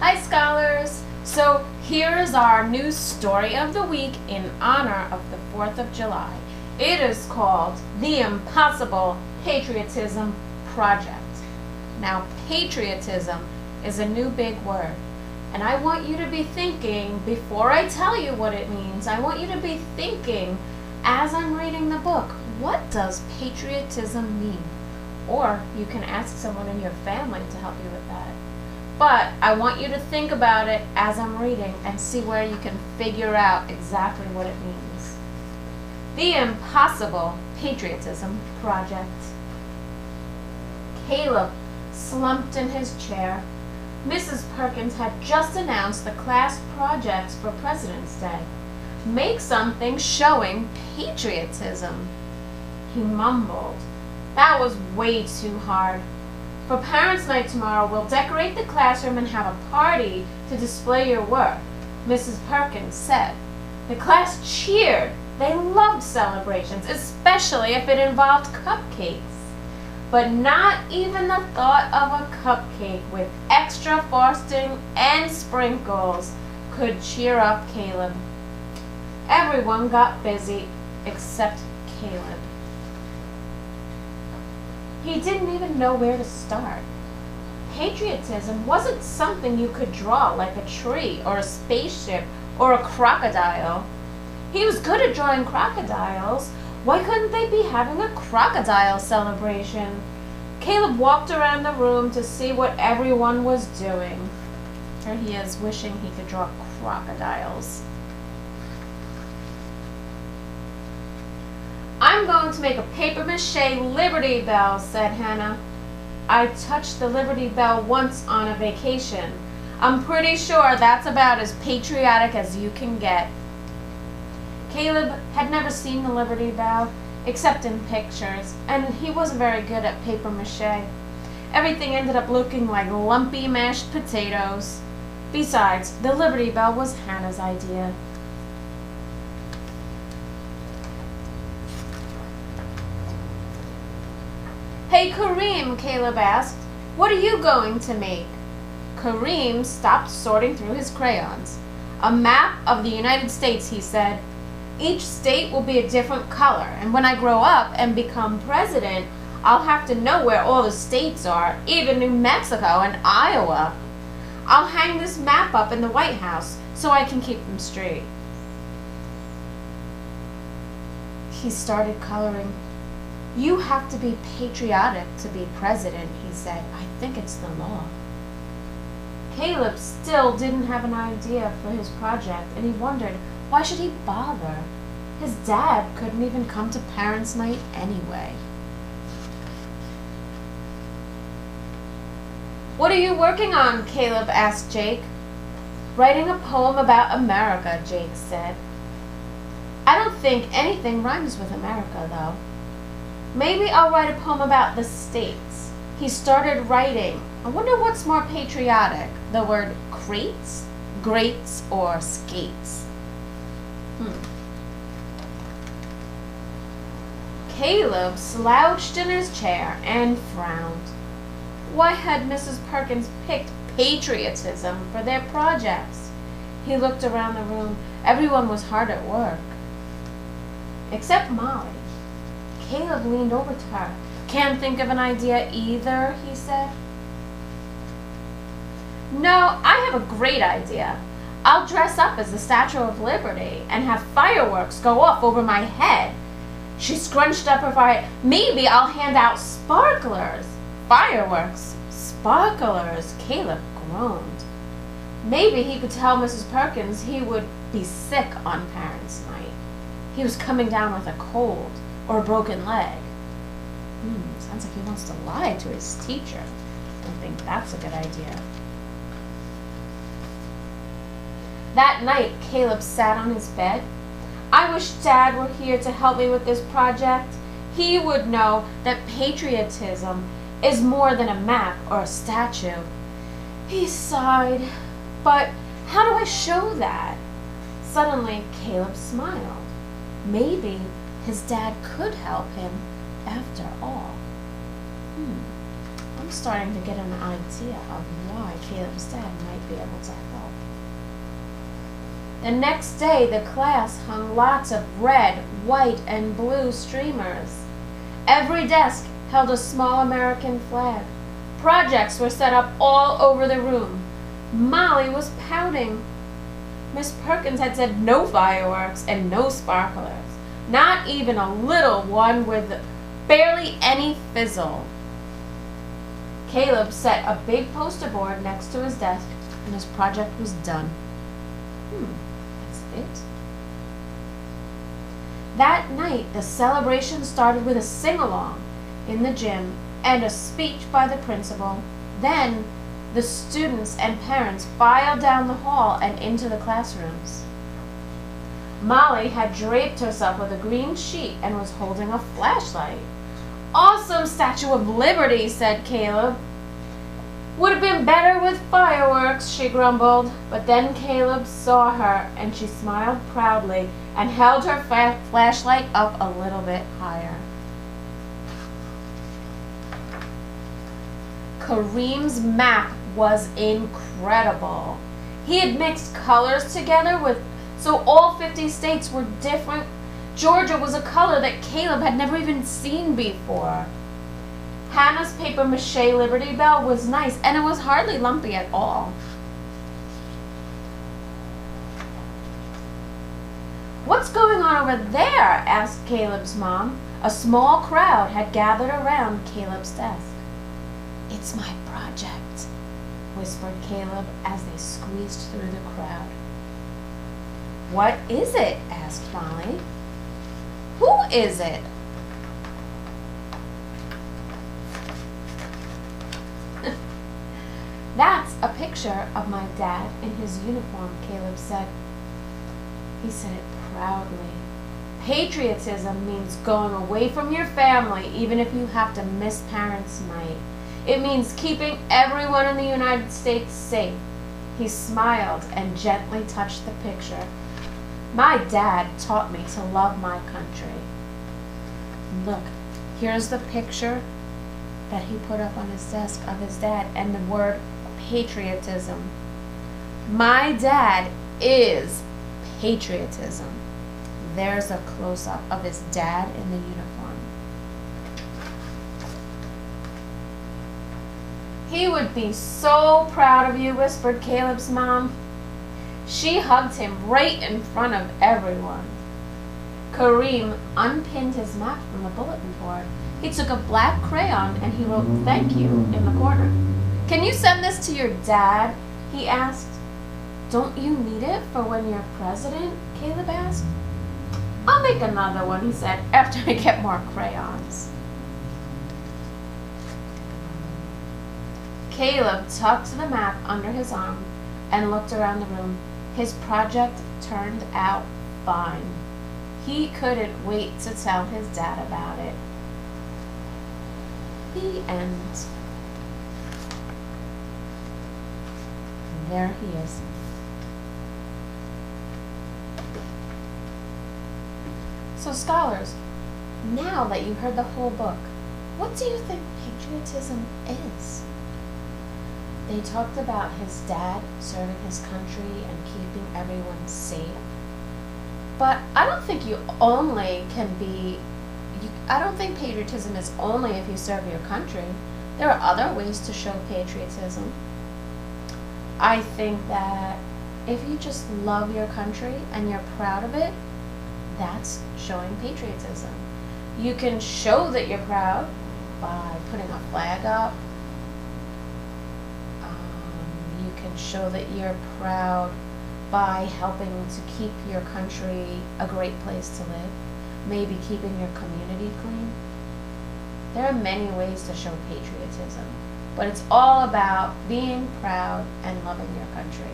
Hi scholars! So here is our new story of the week in honor of the 4th of July. It is called The Impossible Patriotism Project. Now patriotism is a new big word, and I want you to be thinking, before I tell you what it means, I want you to be thinking as I'm reading the book, what does patriotism mean? Or you can ask someone in your family to help you with that. But I want you to think about it as I'm reading and see where you can figure out exactly what it means. The Impossible Patriotism Project. Caleb slumped in his chair. Mrs. Perkins had just announced the class projects for President's Day. Make something showing patriotism. He mumbled. That was way too hard. For Parents' Night tomorrow, we'll decorate the classroom and have a party to display your work, Mrs. Perkins said. The class cheered. They loved celebrations, especially if it involved cupcakes. But not even the thought of a cupcake with extra frosting and sprinkles could cheer up Caleb. Everyone got busy except Caleb. He didn't even know where to start. Patriotism wasn't something you could draw like a tree or a spaceship or a crocodile. He was good at drawing crocodiles. Why couldn't they be having a crocodile celebration? Caleb walked around the room to see what everyone was doing. Here he is wishing he could draw crocodiles. I'm going to make a papier-mâché Liberty Bell, said Hannah. I touched the Liberty Bell once on a vacation. I'm pretty sure that's about as patriotic as you can get. Caleb had never seen the Liberty Bell, except in pictures, and he wasn't very good at papier-mâché. Everything ended up looking like lumpy mashed potatoes. Besides, the Liberty Bell was Hannah's idea. Hey Kareem, Caleb asked, what are you going to make? Kareem stopped sorting through his crayons. A map of the United States, he said. Each state will be a different color, and when I grow up and become president, I'll have to know where all the states are, even New Mexico and Iowa. I'll hang this map up in the White House so I can keep them straight. He started coloring. You have to be patriotic to be president, he said. I think it's the law. Caleb still didn't have an idea for his project, and he wondered, why should he bother? His dad couldn't even come to Parents' Night anyway. What are you working on? Caleb asked Jake. Writing a poem about America, Jake said. I don't think anything rhymes with America, though. Maybe I'll write a poem about the states. He started writing. I wonder what's more patriotic, the word crates, grates, or skates. Caleb slouched in his chair and frowned. Why had Mrs. Perkins picked patriotism for their projects? He looked around the room. Everyone was hard at work. Except Molly. Caleb leaned over to her. Can't think of an idea either, he said. No, I have a great idea. I'll dress up as the Statue of Liberty and have fireworks go off over my head. She scrunched up her forehead. Maybe I'll hand out sparklers. Fireworks. Sparklers. Caleb groaned. Maybe he could tell Mrs. Perkins he would be sick on Parents' Night. He was coming down with a cold or a broken leg. Sounds like he wants to lie to his teacher. I don't think that's a good idea. That night, Caleb sat on his bed. I wish Dad were here to help me with this project. He would know that patriotism is more than a map or a statue. He sighed. But how do I show that? Suddenly, Caleb smiled. Maybe his dad could help him after all. I'm starting to get an idea of why Caleb's dad might be able to help. The next day, the class hung lots of red, white, and blue streamers. Every desk held a small American flag. Projects were set up all over the room. Molly was pouting. Miss Perkins had said no fireworks and no sparklers. Not even a little one with barely any fizzle. Caleb set a big poster board next to his desk, and his project was done. That's it. That night, the celebration started with a sing-along in the gym and a speech by the principal. Then, the students and parents filed down the hall and into the classrooms. Molly had draped herself with a green sheet and was holding a flashlight. "Awesome Statue of Liberty," said Caleb. "Would have been better with fireworks," she grumbled. But then Caleb saw her, and she smiled proudly and held her flashlight up a little bit higher. Kareem's map was incredible. He had mixed colors together so all 50 states were different. Georgia was a color that Caleb had never even seen before. Hannah's paper mache Liberty Bell was nice, and it was hardly lumpy at all. "What's going on over there?" asked Caleb's mom. A small crowd had gathered around Caleb's desk. "It's my project," whispered Caleb as they squeezed through the crowd. "What is it?" asked Molly. "Who is it?" "That's a picture of my dad in his uniform," Caleb said. He said it proudly. "Patriotism means going away from your family even if you have to miss parents' night. It means keeping everyone in the United States safe." He smiled and gently touched the picture. "My dad taught me to love my country." Look, here's the picture that he put up on his desk of his dad and the word patriotism. My dad is patriotism. There's a close-up of his dad in the uniform. "He would be so proud of you," whispered Caleb's mom. She hugged him right in front of everyone. Kareem unpinned his map from the bulletin board. He took a black crayon and he wrote "Thank you" in the corner. "Can you send this to your dad?" he asked. "Don't you need it for when you're president?" Caleb asked. "I'll make another one," he said, "after I get more crayons." Caleb tucked the map under his arm and looked around the room. His project turned out fine. He couldn't wait to tell his dad about it. The end. And there he is. So scholars, now that you've heard the whole book, what do you think patriotism is? They talked about his dad serving his country and keeping everyone safe. But I don't think I don't think patriotism is only if you serve your country. There are other ways to show patriotism. I think that if you just love your country and you're proud of it, that's showing patriotism. You can show that you're proud by putting a flag up. You can show that you're proud by helping to keep your country a great place to live. Maybe keeping your community clean. There are many ways to show patriotism, but it's all about being proud and loving your country.